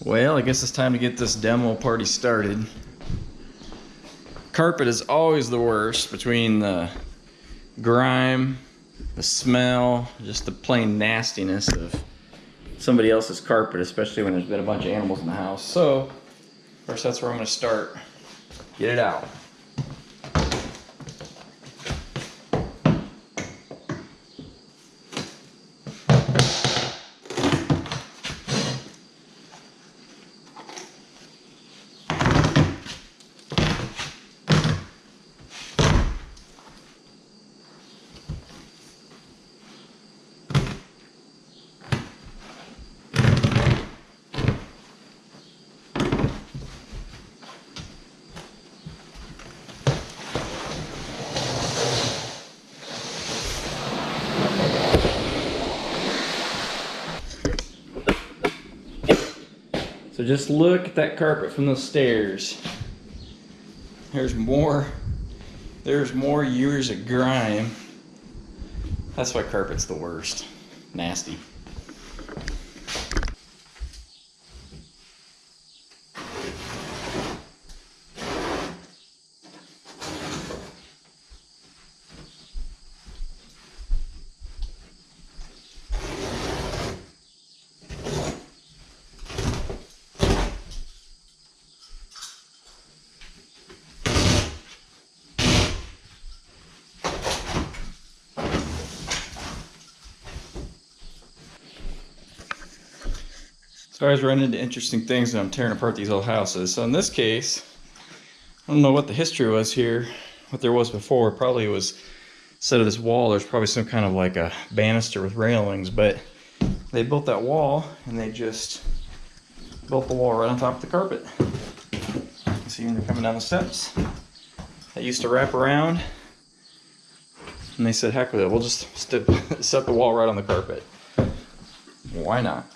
Well, I guess it's time to get this demo party started. Carpet is always the worst between the grime, the smell, just the plain nastiness of somebody else's carpet, especially when there's been a bunch of animals in the house. So, first that's where I'm going to start. Get it out. So just look at that carpet from the stairs. There's more years of grime. That's why carpet's the worst. Nasty. So I always run into interesting things when I'm tearing apart these old houses. So in this case, I don't know what the history was here, what there was before. Probably was, instead of this wall, there's probably some kind of like a banister with railings, but they built that wall and they just built the wall right on top of the carpet. You see when they're coming down the steps, they used to wrap around, and they said, heck with it, we'll just set the wall right on the carpet. Why not?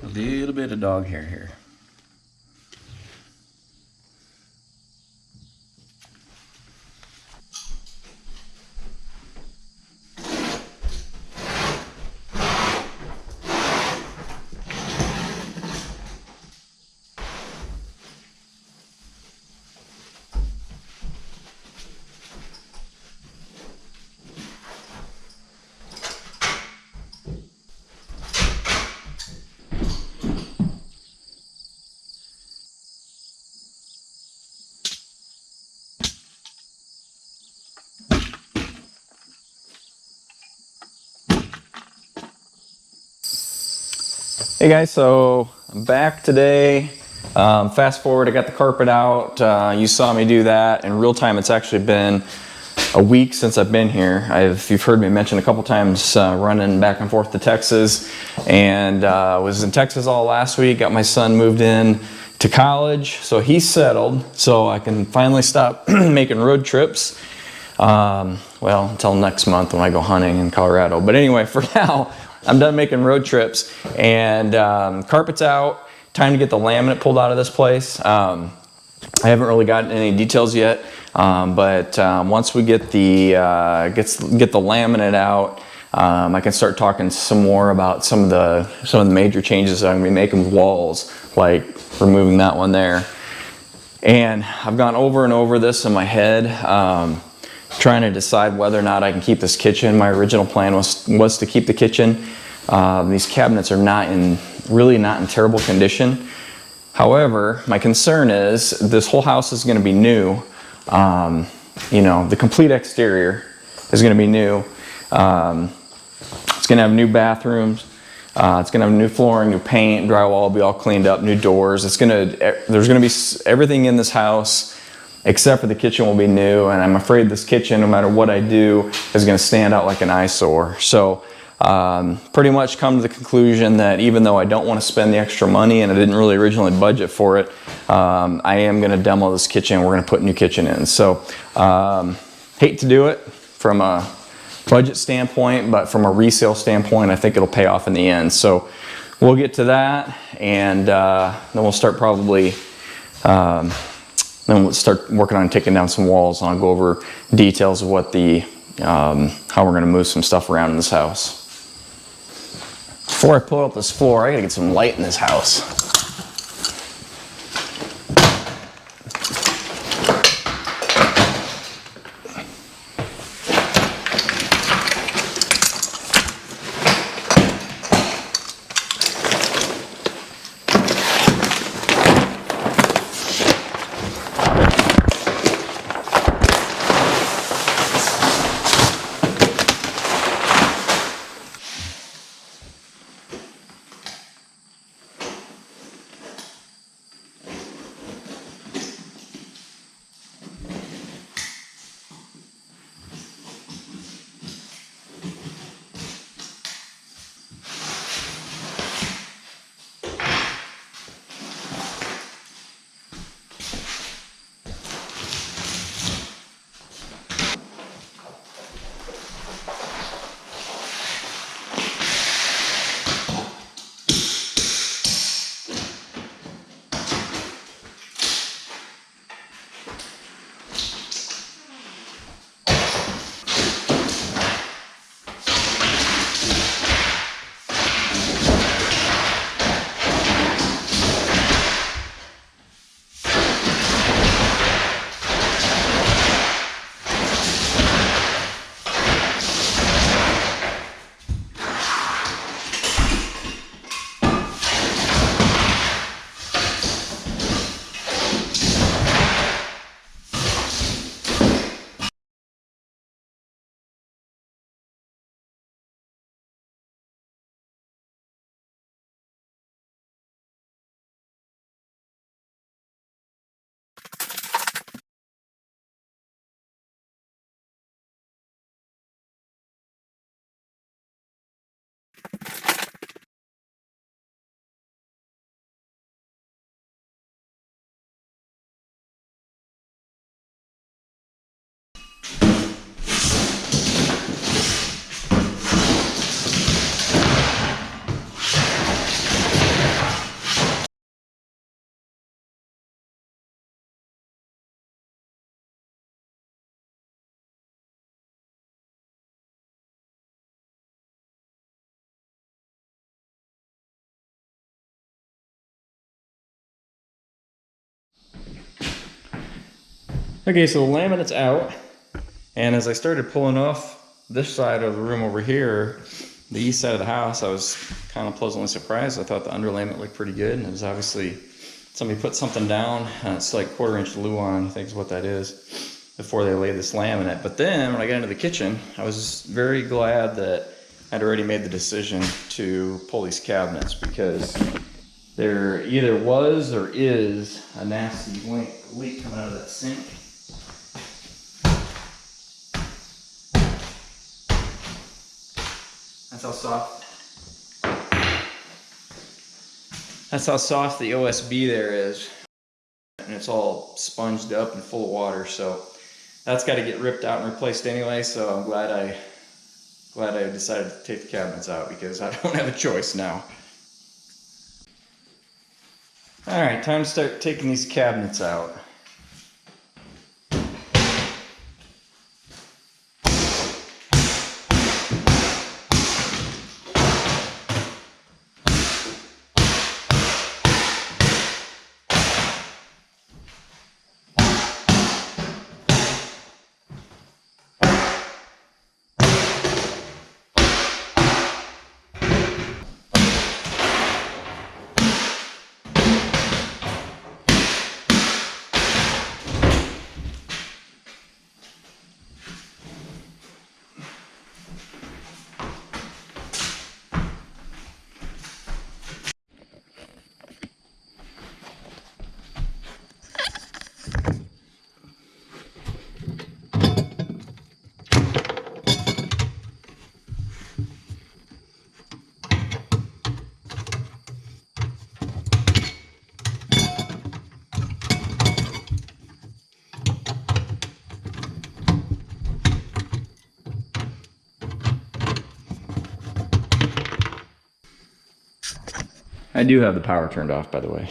A little bit of dog hair here. Hey guys, so I'm back today. Fast forward, I got the carpet out. You saw me do that. In real time, it's actually been a week since I've been here. You've heard me mention a couple times running back and forth to Texas, and was in Texas all last week. Got my son moved in to college, so he's settled, so I can finally stop making road trips. Well, until next month when I go hunting in Colorado. But anyway, for now, I'm done making road trips, and carpet's out. Time to get the laminate pulled out of this place. I haven't really gotten any details yet, but once we get the laminate out, I can start talking some more about some of the major changes that I'm gonna be making with walls, like removing that one there. And I've gone over and over this in my head, trying to decide whether or not I can keep this kitchen. My original plan was to keep the kitchen. These cabinets are really not in terrible condition. However, my concern is this whole house is going to be new. You know, the complete exterior is going to be new. It's going to have new bathrooms. It's going to have new flooring, new paint, drywall will be all cleaned up, new doors. There's going to be everything in this house except for the kitchen will be new, and I'm afraid this kitchen, no matter what I do, is going to stand out like an eyesore. So pretty much come to the conclusion that even though I don't want to spend the extra money and I didn't really originally budget for it, I am going to demo this kitchen. We're going to put a new kitchen in. So hate to do it from a budget standpoint, but from a resale standpoint, I think it'll pay off in the end. So we'll get to that, and then we'll start probably then we'll start working on taking down some walls, and I'll go over details of what the how we're going to move some stuff around in this house. Before I pull up this floor, I gotta get some light in this house. Okay, so the laminate's out, and as I started pulling off this side of the room over here, the east side of the house, I was kind of pleasantly surprised. I thought the underlayment looked pretty good, and it was obviously somebody put something down. It's like 1/4 inch Luan, I think is what that is, before they laid this laminate. But then when I got into the kitchen, I was very glad that I'd already made the decision to pull these cabinets, because there either was or is a nasty leak coming out of that sink. That's how soft the OSB there is, and it's all sponged up and full of water. So that's got to get ripped out and replaced anyway. So I'm glad I decided to take the cabinets out, because I don't have a choice now. All right, time to start taking these cabinets out. I do have the power turned off, by the way.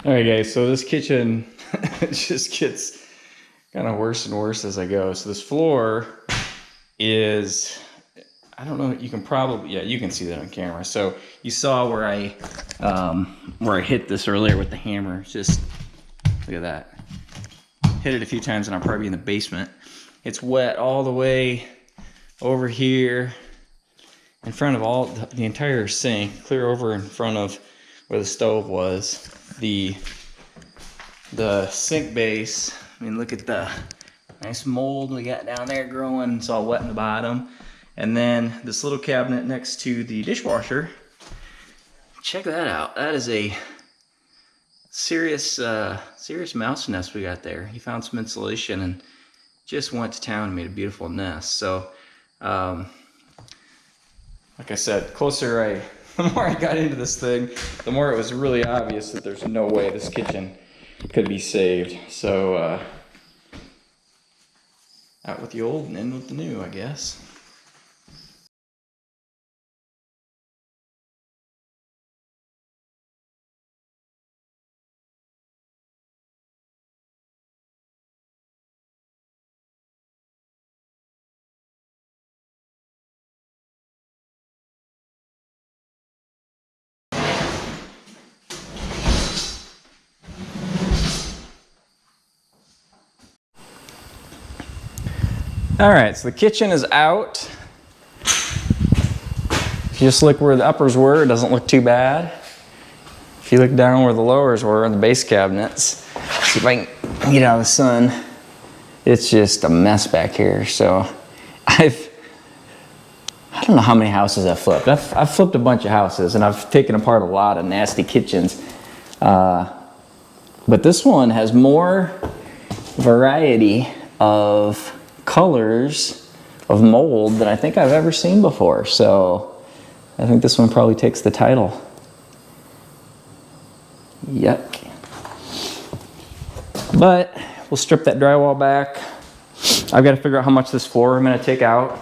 All right, guys, so this kitchen just gets kind of worse and worse as I go. So this floor is, I don't know, you can probably, yeah, you can see that on camera. So you saw where I hit this earlier with the hammer. Just look at that. Hit it a few times and I'll probably be in the basement. It's wet all the way over here in front of all the entire sink, clear over in front of where the stove was. The sink base, I mean, look at the nice mold we got down there growing. It's all wet in the bottom. And then this little cabinet next to the dishwasher, check that out. That is a serious mouse nest we got there. He found some insulation and just went to town and made a beautiful nest. So like I said, the more I got into this thing, the more it was really obvious that there's no way this kitchen could be saved. So out with the old and in with the new, I guess. All right, so the kitchen is out. If you just look where the uppers were, it doesn't look too bad. If you look down where the lowers were in the base cabinets, see if I can get out of the sun, it's just a mess back here. So I don't know how many houses I've flipped. I've flipped a bunch of houses and I've taken apart a lot of nasty kitchens. But this one has more variety of colors of mold than I think I've ever seen before. So I think this one probably takes the title. Yuck. But we'll strip that drywall back. I've got to figure out how much this floor I'm going to take out.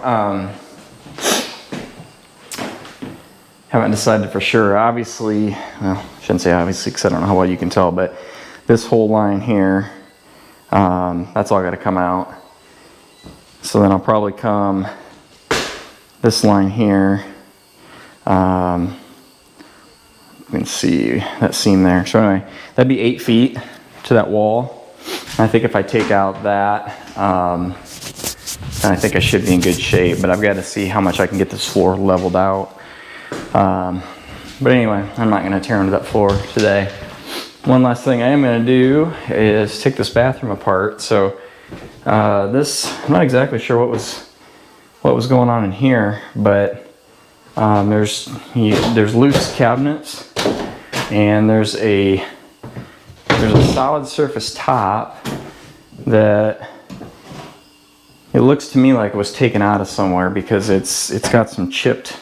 Haven't decided for sure. Obviously, well, I shouldn't say obviously because I don't know how well you can tell, but this whole line here, that's all got to come out. So then I'll probably come this line here. You can see that seam there. So anyway, that'd be 8 feet to that wall. And I think if I take out that, then I think I should be in good shape, but I've got to see how much I can get this floor leveled out. But anyway, I'm not going to tear into that floor today. One last thing I am going to do is take this bathroom apart. So I'm not exactly sure what was going on in here, but there's loose cabinets, and there's a solid surface top that it looks to me like it was taken out of somewhere, because it's got some chipped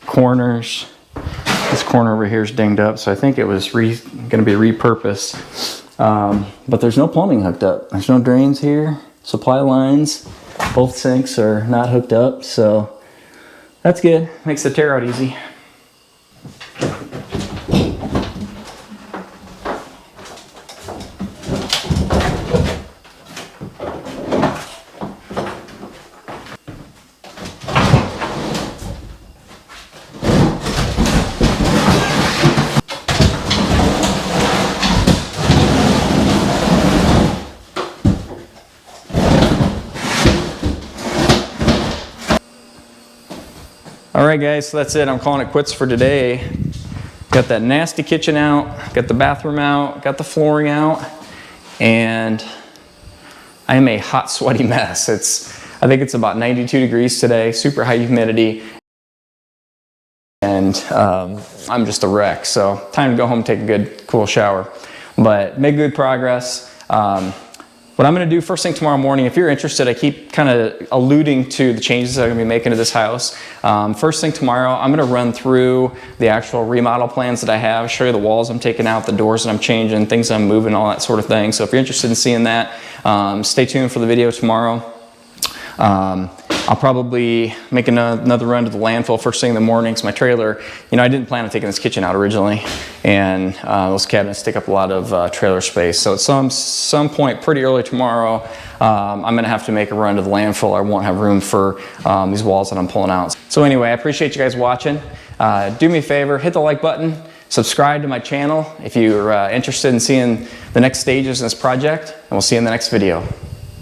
corners. This corner over here is dinged up, so I think it was going to be repurposed. But there's no plumbing hooked up. There's no drains here. Supply lines, both sinks are not hooked up, so that's good. Makes the tear out easy. All right, guys, so that's it. I'm calling it quits for today. Got that nasty kitchen out, got the bathroom out, got the flooring out, and I am a hot, sweaty mess. I think it's about 92 degrees today, super high humidity, and I'm just a wreck. So time to go home and take a good, cool shower. But made good progress. What I'm going to do first thing tomorrow morning, if you're interested, I keep kind of alluding to the changes I'm going to be making to this house. First thing tomorrow, I'm going to run through the actual remodel plans that I have, show you the walls I'm taking out, the doors that I'm changing, things I'm moving, all that sort of thing. So if you're interested in seeing that, stay tuned for the video tomorrow. I'll probably make another run to the landfill first thing in the morning, because my trailer, I didn't plan on taking this kitchen out originally, and those cabinets take up a lot of trailer space. So at some point pretty early tomorrow, I'm going to have to make a run to the landfill. I won't have room for these walls that I'm pulling out. So anyway, I appreciate you guys watching. Do me a favor, hit the like button, subscribe to my channel if you're interested in seeing the next stages in this project, and we'll see you in the next video.